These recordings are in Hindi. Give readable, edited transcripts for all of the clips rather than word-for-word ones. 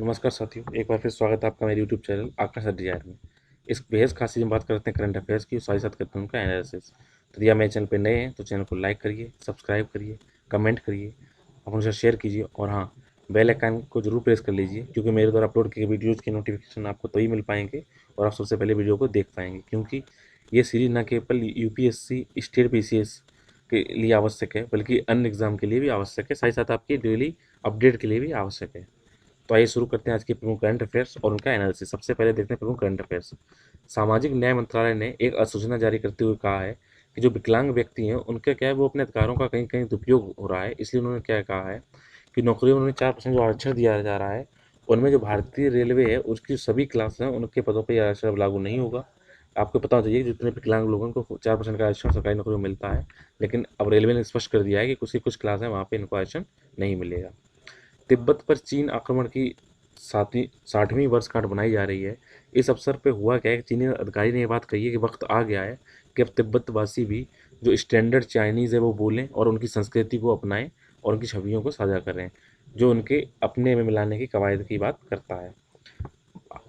नमस्कार साथियों, एक बार फिर स्वागत है आपका मेरे यूट्यूब चैनल आकाश डिजायर में। इस बेहद खास चीज़ में बात करते हैं करंट अफेयर्स की, साथ ही साथ करते हैं उनका एनालिसिस। तो यदि आप मेरे चैनल पर नए हैं तो चैनल को लाइक करिए, सब्सक्राइब करिए, कमेंट करिए, अपने साथ शेयर कीजिए और हाँ, बेल आइकन को जरूर प्रेस कर लीजिए क्योंकि मेरे द्वारा अपलोड किए वीडियोज़ के नोटिफिकेशन आपको तभी मिल पाएंगे और आप सबसे पहले वीडियो को देख पाएंगे, क्योंकि ये सीरीज न केवल यूपीएससी स्टेट पीसीएस के लिए आवश्यक है बल्कि अन्य एग्जाम के लिए भी आवश्यक है, साथ ही साथ आपकी डेली अपडेट के लिए भी आवश्यक है। तो आइए शुरू करते हैं आज के प्रमुख करंट अफेयर्स और उनका एनालिसिस। सबसे पहले देखते हैं प्रमुख करंट अफेयर्स। सामाजिक न्याय मंत्रालय ने एक अधिसूचना जारी करते हुए कहा है कि जो विकलांग व्यक्ति हैं उनका क्या है, वो अपने अधिकारों का कहीं कहीं दुरुपयोग हो रहा है। इसलिए उन्होंने क्या कहा है कि नौकरियों में उन्हें 4% जो आरक्षण दिया जा रहा है, उनमें जो भारतीय रेलवे है उसकी सभी क्लास हैं उनके पदों पर यह आरक्षण अब लागू नहीं होगा। आपको पता होना चाहिए कि जितने विकलांग लोगों को 4% का आरक्षण सरकारी नौकरी में मिलता है, लेकिन अब रेलवे ने स्पष्ट कर दिया है कि कुछ क्लास है वहाँ पे इनको आरक्षण नहीं मिलेगा। तिब्बत पर चीन आक्रमण की 60वीं वर्षगांठ बनाई जा रही है। इस अवसर पे हुआ क्या है कि चीनी अधिकारी ने ये बात कही है कि वक्त आ गया है कि अब तिब्बतवासी भी जो स्टैंडर्ड चाइनीज़ है वो बोलें और उनकी संस्कृति को अपनाएं और उनकी छवियों को साझा करें, जो उनके अपने में मिलाने की कवायद की बात करता है।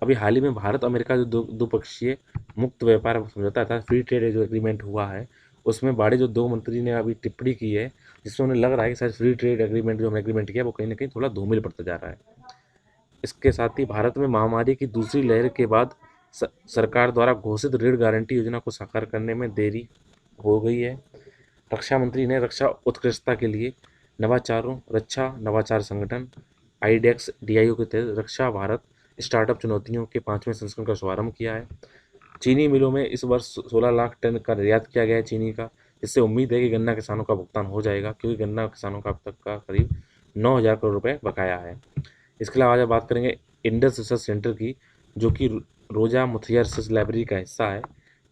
अभी हाल ही में भारत अमेरिका जो द्विपक्षीय मुक्त व्यापार समझौता अर्थात फ्री ट्रेड जो एग्रीमेंट हुआ है, उसमें बाड़े जो दो मंत्री ने अभी टिप्पणी की है, जिससे उन्हें लग रहा है कि शायद फ्री ट्रेड एग्रीमेंट जो हमने एग्रीमेंट किया वो कहीं ना कहीं थोड़ा धूमिल पड़ता जा रहा है। इसके साथ ही भारत में महामारी की दूसरी लहर के बाद सरकार द्वारा घोषित ऋण गारंटी योजना को साकार करने में देरी हो गई है। रक्षा मंत्री ने रक्षा उत्कृष्टता के लिए नवाचारों रक्षा नवाचार संगठन आईडेक्स डीआईओ के तहत रक्षा भारत स्टार्टअप चुनौतियों के 5वें संस्करण का शुभारंभ किया है। चीनी मिलों में इस वर्ष 16 लाख टन का निर्यात किया गया है चीनी का, जिससे उम्मीद है कि गन्ना किसानों का भुगतान हो जाएगा, क्योंकि गन्ना किसानों का अब तक का करीब 9,000 करोड़ रुपए बकाया है। इसके अलावा आज बात करेंगे इंडस रिसर्च सेंटर की, जो कि रोजा मुथैया रिसर्च लाइब्रेरी का हिस्सा है,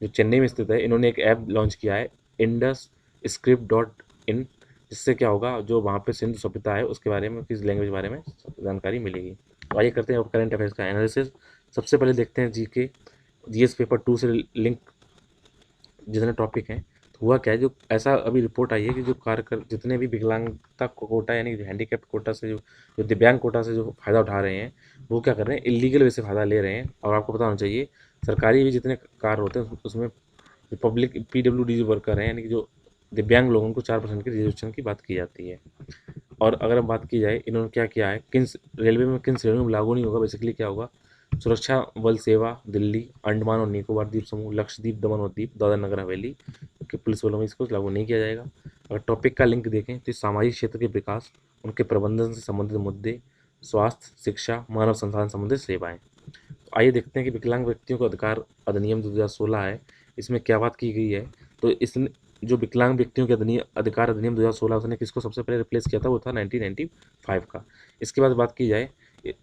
जो चेन्नई में स्थित है। इन्होंने एक ऐप लॉन्च किया है इंडस स्क्रिप्ट डॉट इन, जिससे क्या होगा, जो वहाँ पे सिंधु सभ्यता है उसके बारे में, किस लैंग्वेज के बारे में जानकारी मिलेगी। तो आइए करते हैं करंट अफेयर्स का एनालिसिस। सबसे पहले देखते हैं जीके जीएस पेपर 2 से लिंक जितने टॉपिक हैं। तो हुआ क्या है, जो ऐसा अभी रिपोर्ट आई है कि जो कार्य कर जितने भी विकलांगता कोटा यानी हैंडीकैप कोटा से जो जो दिव्यांग कोटा से जो फ़ायदा उठा रहे हैं, वो क्या कर रहे हैं, इलीगल वे से फ़ायदा ले रहे हैं। और आपको पता होना चाहिए सरकारी भी जितने कार्य होते हैं उसमें पब्लिक पीडब्ल्यूडी वर्कर हैं, यानी कि जो दिव्यांग लोगों को 4% की रिजर्वेशन की बात की जाती है। और अगर हम बात की जाए इन्होंने क्या किया है, किन रेलवे में किन श्रेणियों में लागू नहीं होगा, बेसिकली क्या होगा, सुरक्षा बल सेवा दिल्ली, अंडमान और निकोबार द्वीप समूह, लक्षद्वीप, दमन और दीप, दादरा नगर हवेली के पुलिस बलों में इसको लागू नहीं किया जाएगा। अगर टॉपिक का लिंक देखें तो सामाजिक क्षेत्र के विकास, उनके प्रबंधन से संबंधित मुद्दे, स्वास्थ्य, शिक्षा, मानव संसाधन संबंधित सेवाएं। तो आइए देखते हैं कि विकलांग व्यक्तियों को अधिकार अधिनियम 2016 है, इसमें क्या बात की गई है। तो इस जो विकलांग व्यक्तियों के अधिकार अधिनियम 2016, उसने किसको सबसे पहले रिप्लेस किया था, वो था 1995 का। इसके बाद बात की जाए,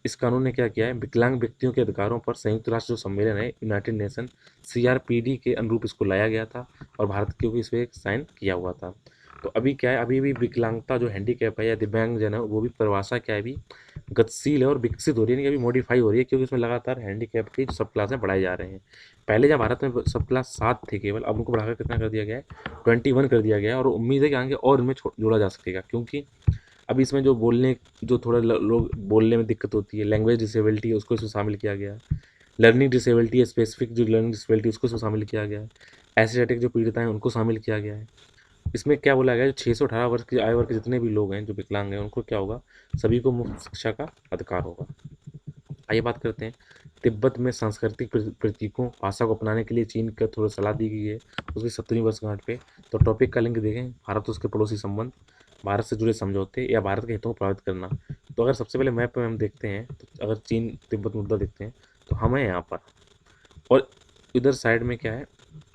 इस कानून ने क्या किया है, विकलांग व्यक्तियों के अधिकारों पर संयुक्त राष्ट्र जो सम्मेलन है यूनाइटेड नेशन सीआरपीडी के अनुरूप इसको लाया गया था और भारत क्योंकि इस पर साइन किया हुआ था। तो अभी क्या है, अभी भी विकलांगता जो हैंडीकैप है या दिव्यांगजन है, वो भी परिभाषा क्या है, अभी गतिशील है और विकसित हो रही है, यानी कि अभी मॉडिफाई हो रही है, क्योंकि इसमें लगातार हैंडीकैप की सब क्लासें बढ़ाए जा रहे हैं। पहले जब भारत में सब क्लास 7 थे केवल, अब उनको बढ़ाकर कितना कर दिया गया है, 21 कर दिया गया है। और उम्मीद है कि आगे और इनमें जोड़ा जा सकेगा, क्योंकि अभी इसमें जो बोलने जो थोड़ा लोग बोलने में दिक्कत होती है, लैंग्वेज डिसेबिलिटी है, उसको इसमें शामिल किया गया है। लर्निंग डिसेबिलिटी है, स्पेसिफिक जो लर्निंग डिसेबिलिटी उसको इसमें शामिल किया गया है। एसिडिक जो पीड़िता हैं उनको शामिल किया गया है। इसमें क्या बोला गया है, 6 से 18 वर्ष की आयु वर्ग के जितने भी लोग हैं जो विकलांग हैं, उनको क्या होगा, सभी को मुफ्त शिक्षा का अधिकार होगा। आइए बात करते हैं, तिब्बत में सांस्कृतिक प्रतीकों भाषा को अपनाने के लिए चीन का थोड़ा सलाह दी गई है उसकी 70वीं वर्षगांठ पे। तो टॉपिक का लिंक देखें, भारत उसके पड़ोसी संबंध, भारत से जुड़े समझौते या भारत के हितों को प्रभावित करना। तो अगर सबसे पहले मैप में हम देखते हैं, तो अगर चीन तिब्बत मुद्दा देखते हैं तो हम हैं यहाँ पर, और इधर साइड में क्या है,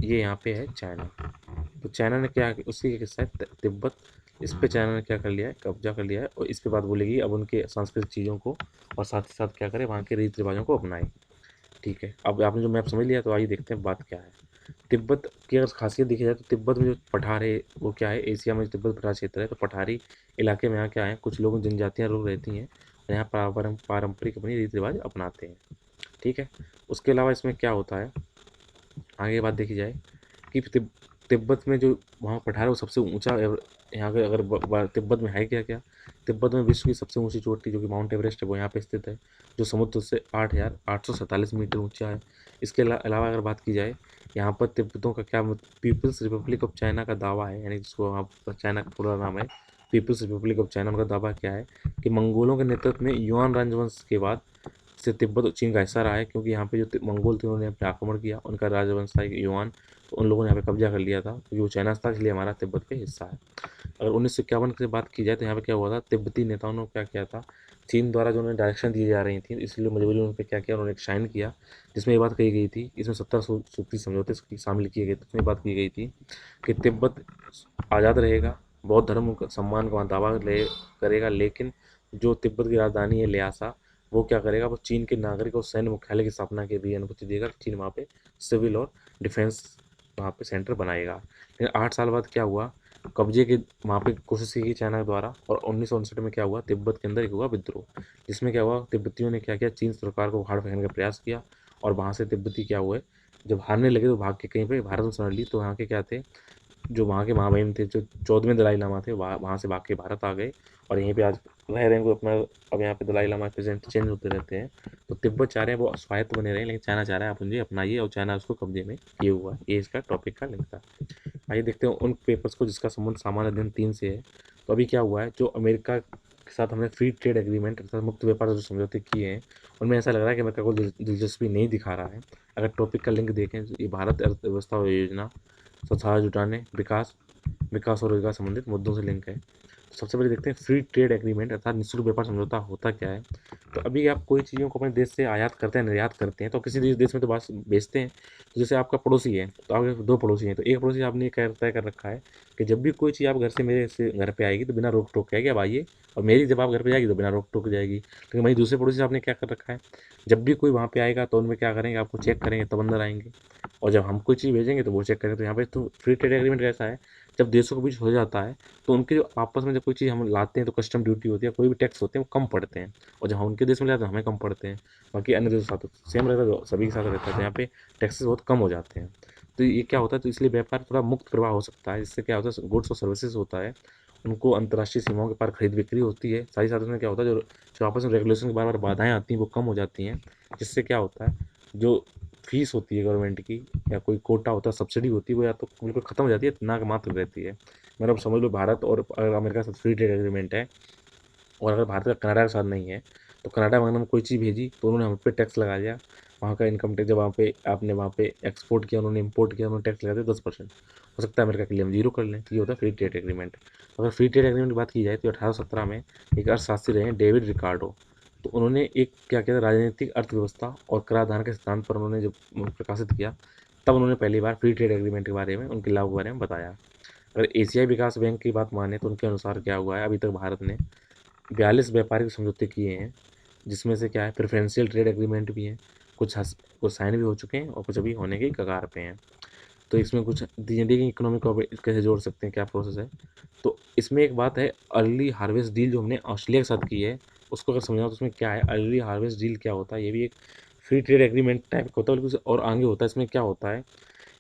ये यहाँ पे है चाइना। तो चाइना ने क्या, उसी के हिस्सा है तिब्बत, इस पे चाइना ने क्या कर लिया है, कब्जा कर लिया है, और इस पे बात बोलेगी अब उनके सांस्कृतिक चीज़ों को और साथ ही साथ क्या करें, वहाँ के रीति रिवाजों को अपनाएं। ठीक है, अब आपने जो मैप समझ लिया, तो आइए देखते हैं बात क्या है। तिब्बत की अगर खासियत देखी जाए तो तिब्बत में जो पठार है वो क्या है, एशिया में जो तिब्बत पठार क्षेत्र है, तो पठारी इलाके में यहाँ क्या है, कुछ लोग जनजातियाँ लोग रहती हैं और यहाँ पारंपरिक अपनी रीति रिवाज अपनाते हैं। ठीक है, उसके अलावा इसमें क्या होता है, आगे बात देखी जाए कि तिब्बत में जो वहाँ पठार है वो सबसे ऊंचा यहाँ के अगर तिब्बत में है क्या क्या, तिब्बत में विश्व की सबसे ऊंची चोटी जो कि माउंट एवरेस्ट है वो यहाँ पे स्थित है, जो समुद्र से 8,847 मीटर ऊंचा है। इसके अलावा अगर बात की जाए यहाँ पर तिब्बतों का क्या पीपल्स रिपब्लिक ऑफ चाइना का दावा है, यानी जिसको वहाँ पर चाइना का पूरा नाम है पीपल्स रिपब्लिक ऑफ चाइना, उनका दावा क्या है कि मंगोलों के नेतृत्व में युआन राजवंश के बाद से तिब्बत चीन का हिस्सा रहा है, क्योंकि यहाँ पे जो मंगोल थे उन्होंने यहाँ पे आक्रमण किया, उनका राजवंश था युआन, तो उन लोगों ने यहाँ पे कब्जा कर लिया था क्योंकि वो चाइना था, इसलिए हमारा तिब्बत का हिस्सा है। अगर 1951 की बात की जाए तो यहाँ पे क्या हुआ था, तिब्बती नेताओं ने क्या किया था, चीन द्वारा जो उन्हें डायरेक्शन दी जा रही थी इसलिए मजबूरी उन पर क्या किया, उन्होंने एक साइन किया जिसमें ये बात कही गई थी, इसमें 70 सूत्री समझौते शामिल किए गए थे, उसमें बात की गई थी कि तिब्बत आज़ाद रहेगा, बौद्ध धर्म का सम्मान का दावा करेगा, लेकिन जो तिब्बत की राजधानी है ल्हासा, वो क्या करेगा, वो चीन के नागरिक और सैन्य मुख्यालय की स्थापना की भी अनुमति देगा, चीन वहाँ पे सिविल और डिफेंस वहाँ पे सेंटर बनाएगा। लेकिन 8 साल बाद क्या हुआ, कब्जे की वहाँ पे कोशिश की गई चाइना द्वारा, और 1959 में क्या हुआ, तिब्बत के अंदर एक हुआ विद्रोह, जिसमें क्या हुआ, तिब्बतियों ने क्या किया, चीन सरकार को उखाड़ फेंकने का प्रयास किया, और वहाँ से तिब्बती क्या हुए, जब हारने लगे तो भाग के कहीं पे भारत में शरण ली, तो वहाँ के क्या थे, जो वहाँ के महामहिम थे, जो 14वें दलाई लामा थे, वहाँ से भाग के भारत आ गए और यहीं पे आज रह रहे हैं अपना। अब यहाँ पे दलाई लामा प्रेजेंट चेंज होते रहते हैं। तो तिब्बत चाह रहे हैं वो स्वायत्त बने रहे, लेकिन चाइना चाह रहा है आप मुझे अपनाइए, और चाइना उसको कब्जे में किए हुआ है। ये इसका टॉपिक का लिंक था। आइए देखते हैं उन पेपर्स को जिसका संबंध सामान्य अध्ययन 3 से है। तो अभी क्या हुआ है, जो अमेरिका के साथ हमने फ्री ट्रेड एग्रीमेंट अर्थात मुक्त व्यापार जो समझौते किए हैं, उनमें ऐसा लग रहा है कि अमेरिका को दिलचस्पी नहीं दिखा रहा है। अगर टॉपिक का लिंक देखें तो ये भारत अर्थव्यवस्था योजना, स्वच्छता जुटाने, विकास और रोजगार संबंधित मुद्दों से लिंक है। तो सबसे पहले देखते हैं फ्री ट्रेड एग्रीमेंट अर्थात निःशुल्क व्यापार समझौता होता क्या है। तो अभी आप कोई चीज़ों को अपने देश से आयात करते हैं, निर्यात करते हैं, तो किसी देश में तो बात बेचते हैं। तो जैसे आपका पड़ोसी है, तो आपके 2 पड़ोसी हैं, तो एक पड़ोसी आपने तय कर रखा है कि जब भी कोई चीज़ आप घर से मेरे से घर पे आएगी तो बिना रोक टोक के आएगी, आप आइए, और मेरी जब आप घर पे जाएगी तो बिना रोक टोक जाएगी। लेकिन वहीं दूसरे पड़ोसी से आपने क्या कर रखा है, जब भी कोई वहाँ पे आएगा तो उनमें क्या करेंगे, आपको चेक करेंगे तब अंदर आएंगे, और जब हम कोई चीज़ भेजेंगे तो वो चेक करेंगे। तो यहाँ पे तो फ्री ट्रेड एग्रीमेंट कैसा है, जब देशों के बीच हो जाता है तो उनके जो आपस में जब कोई चीज़ हम लाते हैं तो कस्टम ड्यूटी होती है, कोई भी टैक्स होते हैं वो कम पड़ते हैं, और जहाँ उनके देश में लाते हैं हमें कम पड़ते हैं। बाकी अन्य देशों के साथ सेम रहता है, जो सभी के साथ रहता है, तो यहाँ पे टैक्सेस बहुत कम हो जाते हैं। तो ये क्या होता है, तो इसलिए व्यापार थोड़ा मुक्त प्रवाह हो सकता है, जिससे क्या होता है, गुड्स और सर्विसेज होता है, उनको अंतर्राष्ट्रीय सीमाओं के पार खरीद बिक्री होती है। साथ ही साथ उसमें क्या होता है, जो जो आपस में रेगुलेशन की बार बार बाधाएं आती हैं वो कम हो जाती हैं, जिससे क्या होता है, जो फीस होती है गवर्नमेंट की या कोई कोटा होता है, सब्सिडी होती है, वो या तो बिल्कुल खत्म हो जाती है, ना मात्र रहती है। मतलब समझ लो भारत और अगर अमेरिका के साथ फ्री ट्रेड एग्रीमेंट है, और अगर भारत का कनाडा के साथ नहीं है, तो कनाडा में हमने कोई चीज़ भेजी तो उन्होंने हम पे टैक्स लगा दिया, वहाँ का इनकम टैक्स, जब वहाँ पे आपने वहाँ पे एक्सपोर्ट किया, उन्होंने इम्पोर्ट किया, उन्होंने टैक्स लगा दिया 10%। हो सकता है अमेरिका के लिए हम जीरो कर लें, तो ये होता है फ्री ट्रेड एग्रीमेंट। अगर फ्री ट्रेड एग्रीमेंट की बात की जाए तो 1817 में एक अर्थशास्त्री रहे हैं डेविड रिकार्डो, तो उन्होंने एक क्या किया था, राजनीतिक अर्थव्यवस्था और कराधान के सिद्धांत पर उन्होंने जब प्रकाशित किया, तब उन्होंने पहली बार फ्री ट्रेड एग्रीमेंट के बारे में, उनके लाभ के बारे में बताया। अगर एशियाई विकास बैंक की बात माने तो उनके अनुसार क्या हुआ है, अभी तक भारत ने 42 व्यापारिक समझौते किए हैं, जिसमें से क्या है, प्रेफरेंशियल ट्रेड एग्रीमेंट भी हैं, कुछ साइन भी हो चुके हैं और कुछ अभी होने की कगार पे हैं। तो इसमें कुछ इंडियन इकोनॉमी को कैसे जोड़ सकते हैं, क्या प्रोसेस है। तो इसमें एक बात है, अर्ली हार्वेस्ट डील जो हमने ऑस्ट्रेलिया के साथ की है, उसको अगर समझाओ तो उसमें क्या है, अर्ली हार्वेस्ट डील क्या होता है, ये भी एक फ्री ट्रेड एग्रीमेंट टाइप का होता है, लेकिन और आगे होता है। इसमें क्या होता है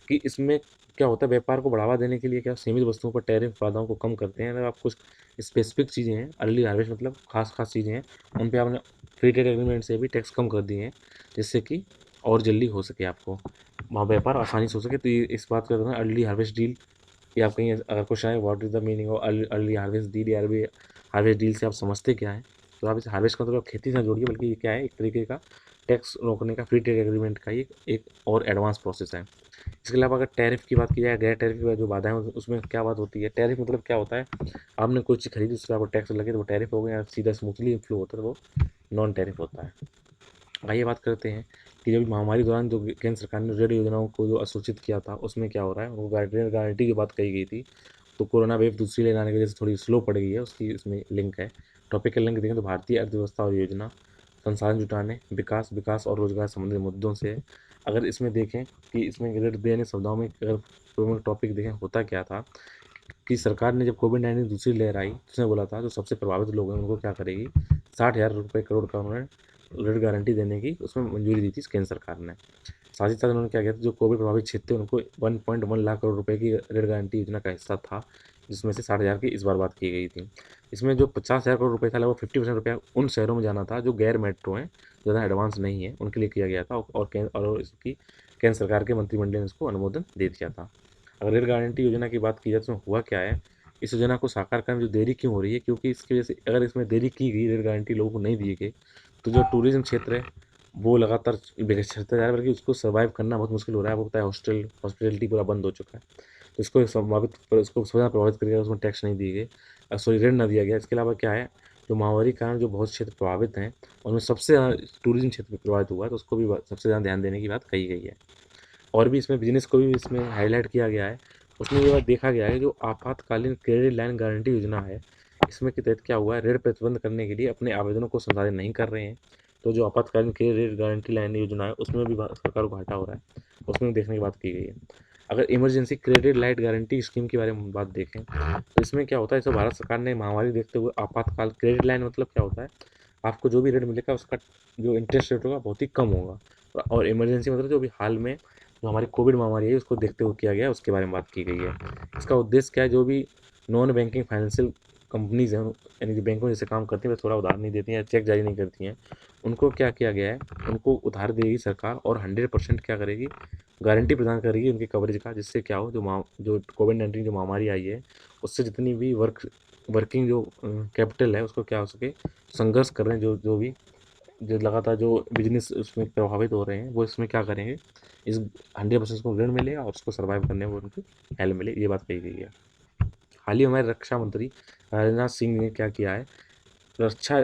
कि इसमें क्या होता है, व्यापार को बढ़ावा देने के लिए क्या सीमित वस्तुओं पर टैरिफ बाधाओं को कम करते हैं। अगर आप कुछ स्पेसिफिक चीज़ें हैं, अर्ली हार्वेस्ट मतलब खास चीज़ें हैं, उन पे आपने फ्री ट्रेड एग्रीमेंट से भी टैक्स कम कर दिए हैं, जिससे कि और जल्दी हो सके, आपको वहाँ व्यापार आसानी से हो सके। तो ये इस बात का कहना अर्ली हार्वेस्ट डील, या आप कहीं अगर क्वेश्चन है what is the meaning of early harvest deal या अर्ली हार्वेस्ट डील से आप समझते क्या है, तो आप इस हार्वेस्ट का मतलब खेती से ना जोड़िए, बल्कि ये क्या है, एक तरीके का टैक्स रोकने का फ्री ट्रेड एग्रीमेंट का एक और एडवांस प्रोसेस है। इसके अलावा अगर टैरिफ की बात की जाए, गैर टैरिफ की बात जो बाधाएं उसमें क्या बात होती है, टैरिफ मतलब क्या होता है, आपने कोई चीज़ खरीदी उस पर आपको टैक्स लगे तो वो टैरिफ हो गया, सीधा स्मूथली फ्लो होता है तो वो नॉन टैरिफ होता है। आइए बात करते हैं कि जब महामारी दौरान जो केंद्र सरकार ने ऋण योजनाओं को जो असूचित किया था, उसमें क्या हो रहा है, वो गारंटी की बात कही गई थी। तो कोरोना वेव दूसरी लेन आने की वजह से थोड़ी स्लो पड़ गई है, उसकी इसमें लिंक है। टॉपिक का लिंक देखें तो भारतीय अर्थव्यवस्था और योजना, संसाधन जुटाने, विकास और रोजगार संबंधित मुद्दों से है। अगर इसमें देखें कि इसमें ऋण देने शब्दों में अगर प्रमुख टॉपिक देखें, होता क्या था कि सरकार ने जब कोविड-19 दूसरी लहर आई, तो उसने बोला था जो सबसे प्रभावित लोग हैं उनको क्या करेगी, 60,000 रुपये करोड़ का उन्होंने ऋण गारंटी देने की उसमें मंजूरी दी थी केंद्र सरकार ने। साथ ही साथ उन्होंने क्या किया था, जो कोविड प्रभावित क्षेत्र थे उनको 1.1 लाख करोड़ रुपए की ऋण गारंटी योजना का हिस्सा था, जिसमें से 60,000 की इस बार बात की गई थी। इसमें जो 50,000 करोड़ रुपए था, लगभग 50% रुपया उन शहरों में जाना था जो गैर मेट्रो हैं, ज़्यादा एडवांस नहीं है, उनके लिए किया गया था, और इसकी केंद्र सरकार के मंत्रिमंडल ने इसको अनुमोदन दे दिया था। अगर ऋण गारंटी योजना की बात की जाए तो हुआ क्या है, इस योजना को साकार करने में जो देरी क्यों हो रही है, क्योंकि इसकी वजह से अगर इसमें देरी की गई, ऋण गारंटी लोगों को नहीं दिए गए, तो जो टूरिज्म क्षेत्र है वो लगातार बिगड़ता जा रहा है, बल्कि उसको सर्वाइव करना बहुत मुश्किल हो रहा है। आपको पता है हॉस्पिटलिटी पूरा बंद हो चुका है, तो इसको संभावित इसको सबसे ज़्यादा प्रभावित करेगा, उसमें टैक्स नहीं दिए गए, सॉरी ऋण न दिया गया। इसके अलावा क्या है, जो महामारी के कारण जो बहुत क्षेत्र प्रभावित हैं, उनमें सबसे ज़्यादा टूरिज्म क्षेत्र प्रभावित हुआ है, तो उसको भी सबसे ज़्यादा ध्यान देने की बात कही गई है। और भी इसमें बिजनेस को भी इसमें हाईलाइट किया गया है। उसमें ये बात देखा गया है, जो आपातकालीन क्रेडिट लाइन गारंटी योजना है, इसमें के तहत क्या हुआ है, ऋण प्रतिबंध करने के लिए अपने आवेदनों को संसाधित नहीं कर रहे हैं, तो जो आपातकालीन क्रेडिट गारंटी लाइन योजना है उसमें भी सरकार को घाटा हो रहा है, उसमें देखने की बात की गई है। अगर emergency credit light guarantee scheme के बारे में बात देखें, तो इसमें क्या होता है, इसे भारत सरकार ने महामारी देखते हुए आपातकाल क्रेडिट लाइन मतलब क्या होता है, आपको जो भी ऋण मिलेगा उसका जो इंटरेस्ट रेट होगा बहुत ही कम होगा, और इमरजेंसी मतलब जो भी हाल में जो हमारी कोविड महामारी है उसको देखते हुए किया गया है, उसके बारे में बात की गई है। इसका उद्देश्य क्या है, जो भी नॉन बैंकिंग फाइनेंशियल कंपनीज हैं, यानी कि बैंकों जैसे काम करती हैं, वे थोड़ा उधार नहीं देती हैं या चेक जारी नहीं करती हैं, उनको क्या किया गया है, उनको उधार देगी सरकार, और 100% क्या करेगी, गारंटी प्रदान करेगी उनके कवरेज का, जिससे क्या हो, जो कोविड-19 जो महामारी आई है, उससे जितनी भी वर्किंग जो कैपिटल है उसको क्या हो सके, संघर्ष कर रहे हैं जो लगातार जो बिजनेस उसमें प्रभावित हो रहे हैं, वो इसमें क्या करेंगे, इस 100% को ऋण मिलेगा और उसको सर्वाइव करने में उनको हेल्प मिले, ये बात कही गई है। हाल ही हमारे रक्षा मंत्री राजनाथ सिंह ने क्या किया है, रक्षा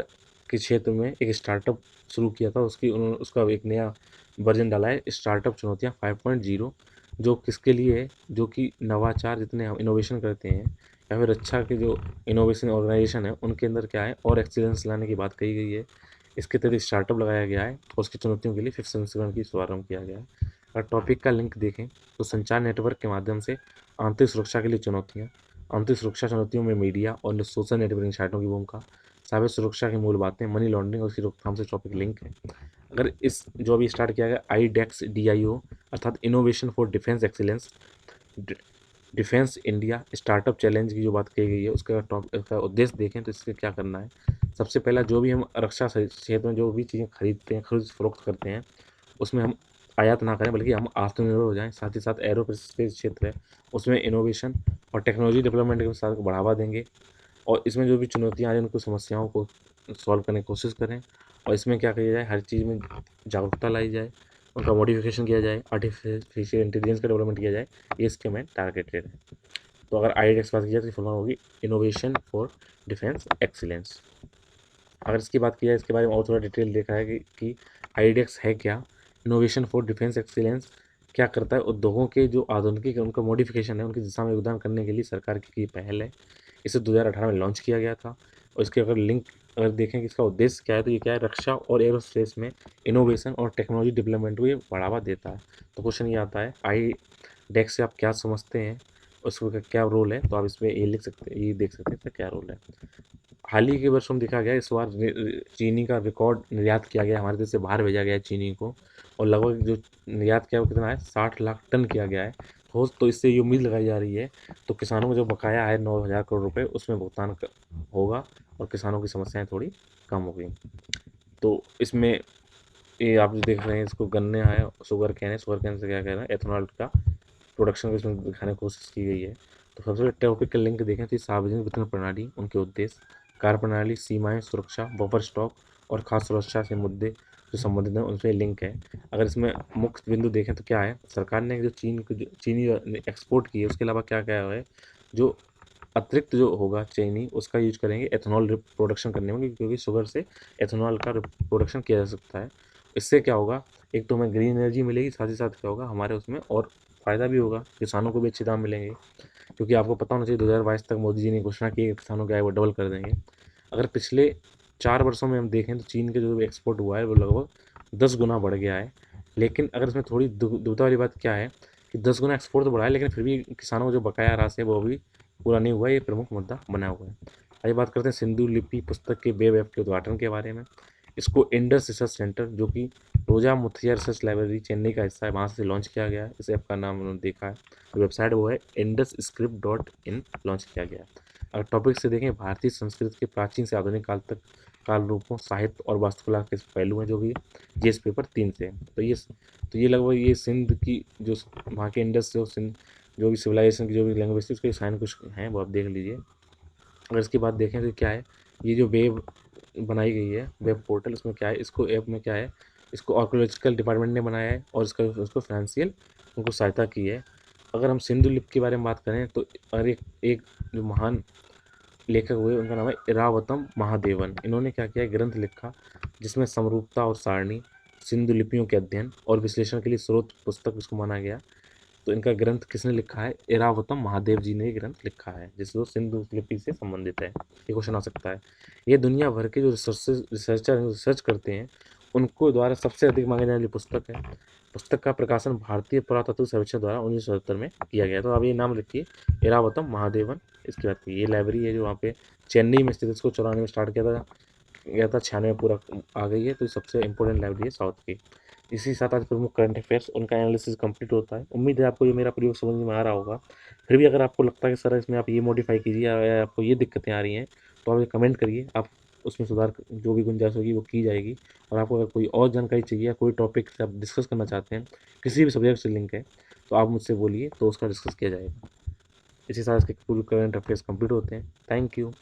के क्षेत्र में एक स्टार्टअप शुरू किया था, उसका एक नया वर्जन डाला है, स्टार्टअप चुनौतियाँ 5.0, जो किसके लिए है, जो कि नवाचार जितने हम इनोवेशन करते हैं, या फिर रक्षा के जो इनोवेशन ऑर्गेनाइजेशन है उनके अंदर क्या है और एक्सीलेंस लाने की बात कही गई है। इसके तहत स्टार्टअप लगाया गया है और उसकी चुनौतियों के लिए 5th संस्करण की शुभारंभ किया गया है। अगर टॉपिक का लिंक देखें तो संचार नेटवर्क के माध्यम से आंतरिक सुरक्षा के लिए चुनौतियाँ, आंतरिक सुरक्षा चुनौतियों में मीडिया और सोशल नेटवर्किंग साइटों की भूमिका, साइबर सुरक्षा की मूल बातें, मनी लॉन्ड्रिंग और उसकी रोकथाम से टॉपिक लिंक है। अगर इस जो अभी स्टार्ट किया गया IDEX DIO अर्थात innovation for defence excellence, defence India startup challenge की जो बात कही गई है उसका उद्देश्य देखें तो इससे क्या करना है, सबसे पहला जो भी हम रक्षा क्षेत्र में जो भी चीज़ें खरीदते हैं, खरीद फरोख्त करते हैं, उसमें हम आयात ना करें बल्कि हम आत्मनिर्भर हो जाएं। साथ ही साथ एरोस्पेस क्षेत्र है उसमें इनोवेशन और टेक्नोलॉजी डेवलपमेंट के साथ बढ़ावा देंगे, और इसमें जो भी चुनौतियाँ आ रही हैं उनको समस्याओं को सॉल्व करने की कोशिश करें, और इसमें क्या किया जाए, हर चीज़ में जागरूकता लाई जाए, उनका मॉडिफिकेशन किया जाए, आर्टिफिशियल इंटेलिजेंस का डेवलपमेंट किया जाए, ये इसके में टारगेटेड है। तो अगर IDEX बात की जाए तो फुल फॉर्म होगी इनोवेशन फॉर डिफेंस एक्सीलेंस। अगर इसकी बात की जाए, इसके बारे में और थोड़ा डिटेल देखा है कि IDEX है क्या, इनोवेशन फॉर डिफेंस एक्सीलेंस क्या करता है, उद्योगों के जो आधुनिकी उनका मॉडिफिकेशन है उनकी दिशा में योगदान करने के लिए सरकार की पहल है। इसे 2018 में लॉन्च किया गया था, और इसके अगर लिंक अगर देखें कि इसका उद्देश्य क्या है, तो ये क्या है, रक्षा और एरोस्पेस में इनोवेशन और टेक्नोलॉजी डेवलपमेंट को ये बढ़ावा देता है। तो क्वेश्चन ये आता है IDEX से आप क्या समझते हैं, उसका क्या रोल है, तो आप इसमें ये लिख सकते हैं, ये देख सकते हैं इसका क्या रोल है। हाल ही के वर्षों में देखा गया इस बार चीनी का रिकॉर्ड निर्यात किया गया, हमारे देश से बाहर भेजा गया है चीनी को, और लगभग जो निर्यात किया वो कितना है, 60 लाख टन किया गया है। तो इससे ये उम्मीद लगाई जा रही है, तो किसानों को जो बकाया है 9,000 करोड़ रुपए उसमें भुगतान होगा, और किसानों की समस्याएं थोड़ी कम होगी। तो इसमें ये आप जो देख रहे हैं, इसको गन्ने है, शुगर कैन है, शुगर कैन से क्या कह रहे हैं, एथेनॉल का प्रोडक्शन को इसमें दिखाने की कोशिश की गई है। तो सबसे पहले टॉपिक का लिंक देखें तो ये सार्वजनिक वितरण प्रणाली, उनके उद्देश्य, कार्यप्रणाली, सीमाएं, सुरक्षा, बफर स्टॉक और खाद्य सुरक्षा से मुद्दे जो संबंधित हैं उनसे लिंक है। अगर इसमें मुख्य बिंदु देखें तो क्या है, सरकार ने जो चीनी एक्सपोर्ट की है उसके अलावा क्या क्या है, जो अतिरिक्त जो होगा चीनी उसका यूज करेंगे एथेनॉल प्रोडक्शन करने में, क्योंकि शुगर से एथेनॉल का प्रोडक्शन किया जा सकता है। इससे क्या होगा, एक तो हमें ग्रीन एनर्जी मिलेगी, साथ ही साथ क्या होगा हमारे उसमें और फ़ायदा भी होगा, किसानों को भी अच्छे दाम मिलेंगे, क्योंकि आपको पता होना चाहिए 2022 तक मोदी जी ने घोषणा की है कि किसानों की आय वो डबल कर देंगे। अगर पिछले 4 वर्षों में हम देखें तो चीन के जो एक्सपोर्ट हुआ है वो लगभग 10 गुना बढ़ गया है। लेकिन अगर इसमें थोड़ी दुविधा वाली बात क्या है कि 10 गुना एक्सपोर्ट तो बढ़ा है, लेकिन फिर भी किसानों को जो बकाया राशि है वो अभी पूरा नहीं हुआ है, ये प्रमुख मुद्दा बना हुआ है। आइए बात करते हैं सिंधु लिपि पुस्तक के वेब ऐप के उद्घाटन के बारे में। इसको इंडस रिसर्च सेंटर, जो कि रोजा मुथैया रिसर्च लाइब्रेरी चेन्नई का हिस्सा है, वहाँ से लॉन्च किया गया है। इस ऐप का नाम उन्होंने देखा है, तो वेबसाइट वो है indusscript.in, लॉन्च किया गया है। अगर टॉपिक से देखें, भारतीय संस्कृति के प्राचीन से आधुनिक काल तक काल रूपों, साहित्य और वास्तुकला के पहलू हैं, जो कि जीएस पेपर 3 से है। तो ये लगभग ये सिंध की जो वहाँ के इंडस जो सिंध जो भी सिविलाइजेशन की जो भी लैंग्वेज थी उसके साइन कुछ हैं, वो आप देख लीजिए। अगर इसके बाद देखें तो क्या है, ये जो वेब बनाई गई है, वेब पोर्टल, उसमें क्या है, इसको ऐप में क्या है, इसको आर्कोलॉजिकल डिपार्टमेंट ने बनाया है और इसका उसको फाइनेंशियल उनको सहायता की है। अगर हम सिंधु लिपि के बारे में बात करें तो अगर एक एक जो महान लेखक हुए उनका नाम है इरावतम महादेवन। इन्होंने क्या किया, ग्रंथ लिखा जिसमें समरूपता और सारणी, सिंधु लिपियों के अध्ययन और विश्लेषण के लिए स्रोत पुस्तक इसको माना गया। तो इनका ग्रंथ किसने लिखा है, इरावतम महादेव जी ने ये ग्रंथ लिखा है, जिसको सिंधु लिपि से संबंधित है। ये क्वेश्चन आ सकता है। ये दुनिया भर के जो रिसर्चर रिसर्च करते हैं उनको द्वारा सबसे अधिक मांगे जाने वाली पुस्तक है। पुस्तक का प्रकाशन भारतीय पुरातत्व सर्वेक्षण द्वारा 1977 में किया गया। तो अब ये नाम लिखिए, इरावतम महादेवन। इसके बाद ये लाइब्रेरी है जो वहाँ पे चेन्नई में स्थित, इसको 94 में स्टार्ट किया था 96 में पूरा आ गई है। तो ये सबसे इंपॉर्टेंट लाइब्रेरी है साउथ की। इसी के साथ आज प्रमुख करंट अफेयर्स उनका एनालिसिस कंप्लीट होता है। उम्मीद है आपको ये मेरा प्रयोग समझ में आ रहा होगा। फिर भी अगर आपको लगता है कि सर इसमें आप ये मॉडिफाई कीजिए या आपको ये दिक्कतें आ रही हैं, तो आप ये कमेंट करिए। आप उसमें सुधार जो भी गुंजाइश होगी वो की जाएगी। और आपको अगर कोई और जानकारी चाहिए या कोई टॉपिक से आप डिस्कस करना चाहते हैं, किसी भी सब्जेक्ट से लिंक है, तो आप मुझसे बोलिए, तो उसका डिस्कस किया जाएगा। इसी साथ इसके पूरे करंट अफेयर्स कंप्लीट होते हैं। Thank you.